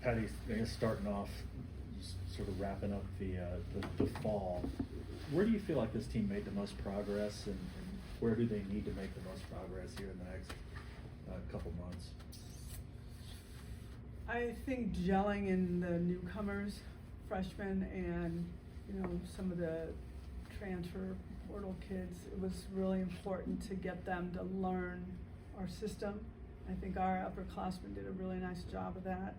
Patty, I guess starting off, just sort of wrapping up the fall, where do you feel like this team made the most progress, and where do they need to make the most progress here in the next couple months? I think gelling in the newcomers, freshmen, and some of the transfer portal kids, it was really important to get them to learn our system. I think our upperclassmen did a really nice job of that.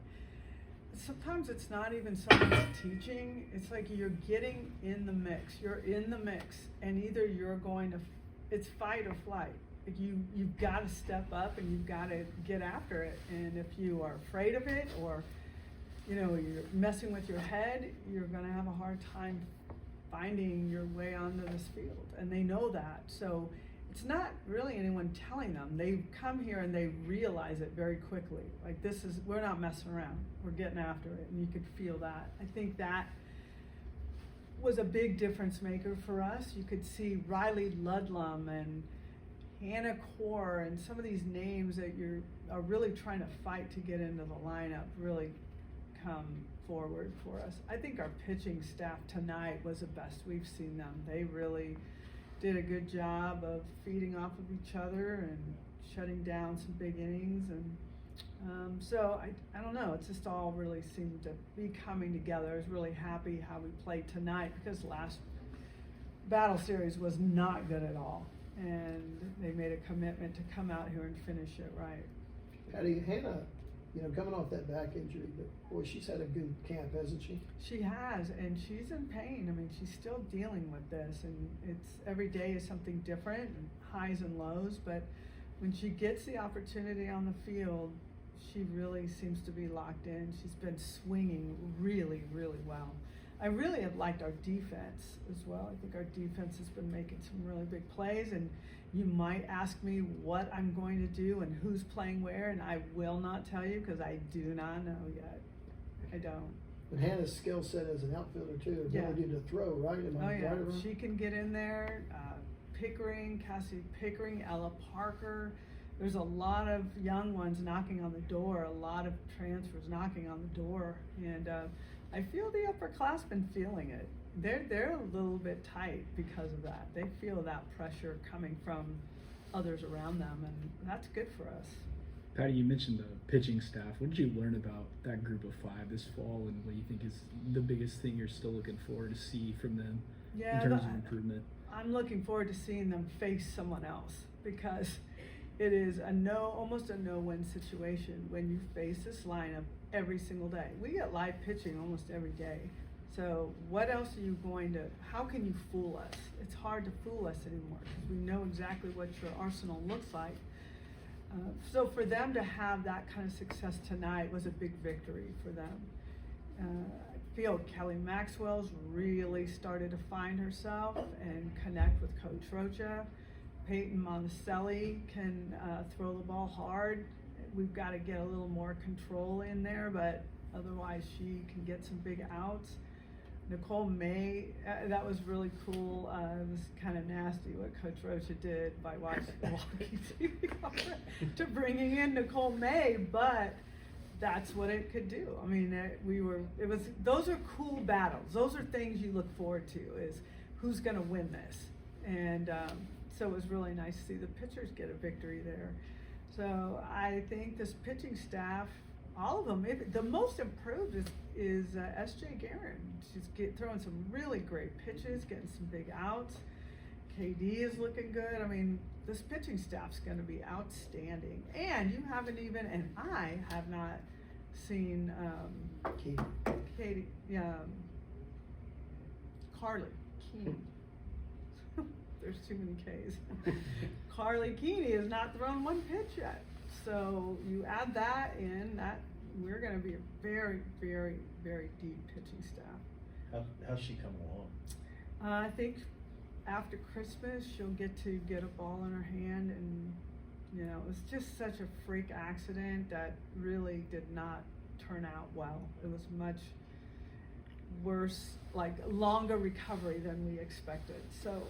Sometimes it's not even someone's teaching, it's like you're getting in the mix. You're in the mix, and either you're going to, it's fight or flight. Like you've got to step up and you've got to get after it. And if you are afraid of it, or you're messing with your head, you're going to have a hard time finding your way onto this field. And they know that. So it's not really anyone telling them. They come here and they realize it very quickly. Like we're not messing around. We're getting after it, and you could feel that. I think that was a big difference maker for us. You could see Riley Ludlum and Hannah Core and some of these names that are really trying to fight to get into the lineup really come forward for us. I think our pitching staff tonight was the best we've seen them. They really did a good job of feeding off of each other and shutting down some big innings, and so I don't know, it just all really seemed to be coming together. I was really happy how we played tonight, because last battle series was not good at all, and they made a commitment to come out here and finish it right. Patty, Hannah, coming off that back injury, but boy, she's had a good camp, hasn't she? She has, and she's in pain. I mean, she's still dealing with this, and every day is something different, and highs and lows, but when she gets the opportunity on the field, she really seems to be locked in. She's been swinging really, really well. I really have liked our defense as well. I think our defense has been making some really big plays, and you might ask me what I'm going to do and who's playing where, and I will not tell you because I do not know yet. I don't. But Hannah's skill set as an outfielder too, ability to throw, right? She can get in there. Cassie Pickering, Ella Parker. There's a lot of young ones knocking on the door, a lot of transfers knocking on the door, and I feel the upperclassmen feeling it. They're a little bit tight because of that. They feel that pressure coming from others around them, and that's good for us. Patty, you mentioned the pitching staff. What did you learn about that group of five this fall, and what do you think is the biggest thing you're still looking forward to see from them in terms of improvement? I'm looking forward to seeing them face someone else, because it is almost a no-win situation when you face this lineup every single day. We get live pitching almost every day. So what else are you how can you fool us? It's hard to fool us anymore, because we know exactly what your arsenal looks like. So for them to have that kind of success tonight was a big victory for them. I feel Kelly Maxwell's really started to find herself and connect with Coach Rocha. Peyton Monticelli can throw the ball hard. We've got to get a little more control in there, but otherwise she can get some big outs. Nicole May, that was really cool. It was kind of nasty what Coach Rocha did by walking to bringing in Nicole May, but that's what it could do. I mean, those are cool battles. Those are things you look forward to, is who's going to win this. And so it was really nice to see the pitchers get a victory there. So I think this pitching staff, all of them, the most improved is S.J. Guerin. She's throwing some really great pitches, getting some big outs. KD is looking good. I mean, this pitching staff's going to be outstanding. And you haven't even, and I have not seen Katie, Carly Keeney. There's too many Ks. Carly Keeney has not thrown one pitch yet. So you add that in, we're going to be a very, very, very deep pitching staff. How's she coming along? I think after Christmas she'll get a ball in her hand, and it was just such a freak accident that really did not turn out well. It was much worse, like longer recovery than we expected. So,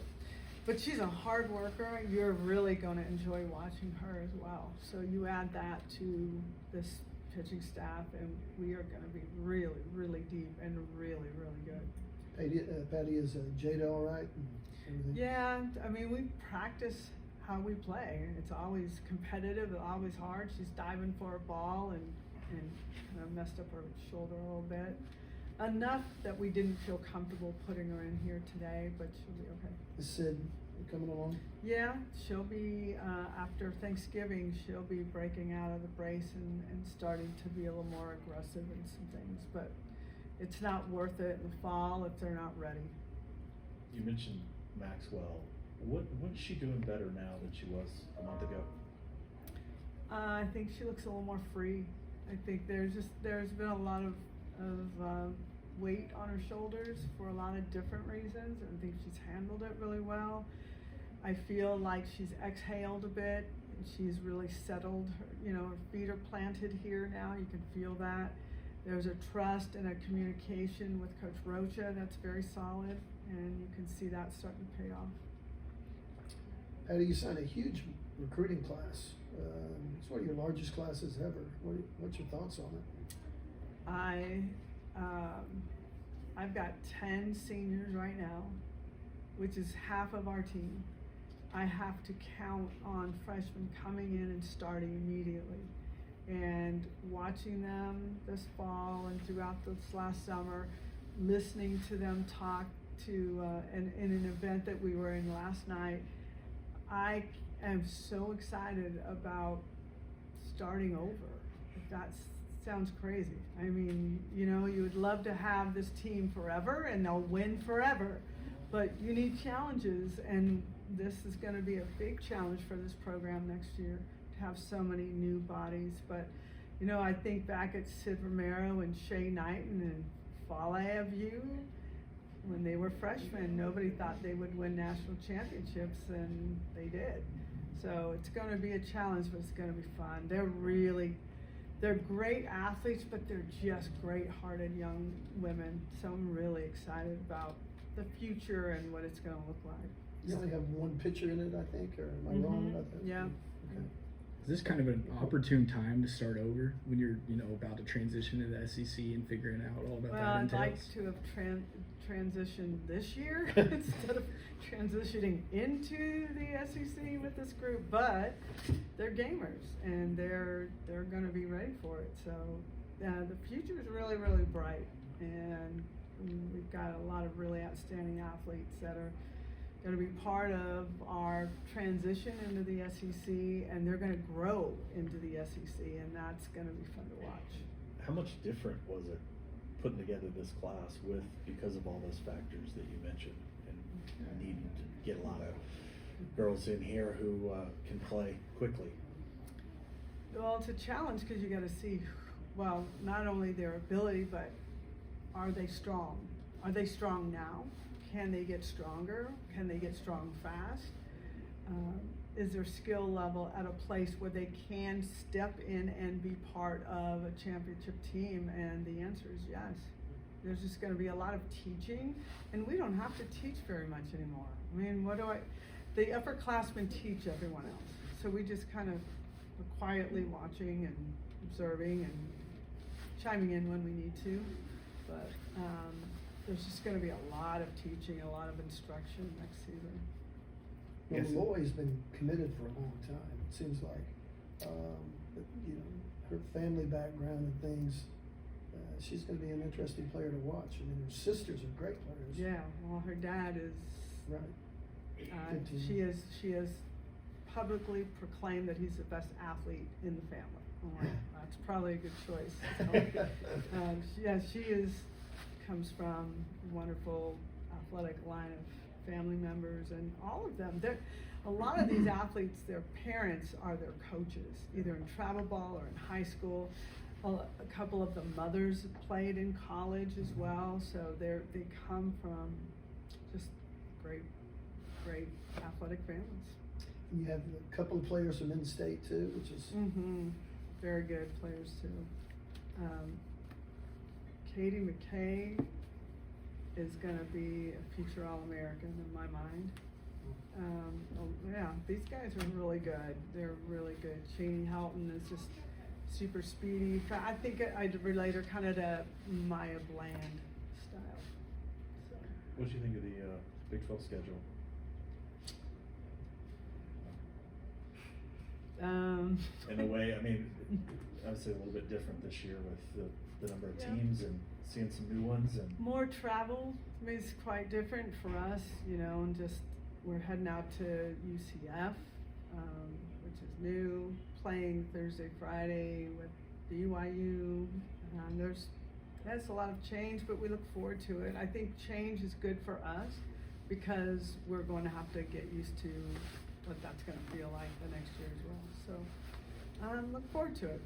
but she's a hard worker. You're really going to enjoy watching her as well. So you add that to this pitching staff, and we are gonna be really, really deep and really, really good. Patty, is Jada all right? And everything? Yeah, I mean, we practice how we play. It's always competitive, always hard. She's diving for a ball and kind of messed up her shoulder a little bit. Enough that we didn't feel comfortable putting her in here today, but she'll be okay. Is Sid coming along? Yeah, she'll be, after Thanksgiving, she'll be breaking out of the brace and starting to be a little more aggressive in some things, but it's not worth it in the fall if they're not ready. You mentioned Maxwell. What's she doing better now than she was a month ago? I think she looks a little more free. I think there's been a lot of weight on her shoulders for a lot of different reasons, and I think she's handled it really well. I feel like she's exhaled a bit, and she's really settled. Her feet are planted here now. You can feel that. There's a trust and a communication with Coach Rocha that's very solid, and you can see that starting to pay off. Patty, you signed a huge recruiting class. It's one of your largest classes ever. What's your thoughts on it? I've got 10 seniors right now, which is half of our team. I have to count on freshmen coming in and starting immediately. And watching them this fall and throughout this last summer, listening to them talk to, in an event that we were in last night, I am so excited about starting over. That sounds crazy. I mean, you would love to have this team forever and they'll win forever, but you need challenges, and this is going to be a big challenge for this program next year to have so many new bodies. But I think back at Sid Romero and Shay Knighton and Fale Aviu when they were freshmen. Nobody thought they would win national championships, and they did. So it's going to be a challenge, but it's going to be fun. They're great athletes, but they're just great-hearted young women. So I'm really excited about the future and what it's going to look like. You only have one pitcher in it, I think, or am I wrong about that? Yeah. Okay. Is this kind of an opportune time to start over when you're, about to transition to the SEC and figuring out all about Well, that I'd entails? like to have transitioned this year instead of transitioning into the SEC with this group, but they're gamers and they're going to be ready for it. So the future is really, really bright, and we've got a lot of really outstanding athletes that are going to be part of our transition into the SEC, and they're going to grow into the SEC, and that's going to be fun to watch. How much different was it putting together this class because of all those factors that you mentioned, and needing to get a lot of girls in here who can play quickly? Well, it's a challenge because you got to see, well, not only their ability, but are they strong? Are they strong now? Can they get stronger? Can they get strong fast? Is their skill level at a place where they can step in and be part of a championship team? And the answer is yes. There's just going to be a lot of teaching, and we don't have to teach very much anymore. I mean, the upperclassmen teach everyone else. So we just kind of are quietly watching and observing and chiming in when we need to. But there's just going to be a lot of teaching, a lot of instruction next season. Well, Yes. Loy's been committed for a long time, it seems like. But, her family background and things, she's going to be an interesting player to watch. I mean, her sisters are great players. Yeah, well, her dad is, Right. she has publicly proclaimed that he's the best athlete in the family. I'm like, that's probably a good choice. So, she comes from a wonderful athletic line of family members, and all of them. A lot of these athletes, their parents are their coaches, either in travel ball or in high school. A couple of the mothers played in college as well, so they come from just great athletic families. You have a couple of players from in-state too, which is Very good players too. Katie McKay is going to be a future All-American in my mind. These guys are really good. They're really good. Cheney Helton is just super speedy. I think I'd relate her kind of to Maya Bland style. So. What do you think of the Big 12 schedule? In a way, I mean, obviously a little bit different this year with the number of teams and seeing some new ones and more travel is quite different for us, you know, and just we're heading out to UCF, which is new, playing Thursday, Friday with BYU. That's a lot of change, but we look forward to it. I think change is good for us because we're going to have to get used to what that's going to feel like the next year as well. So look forward to it.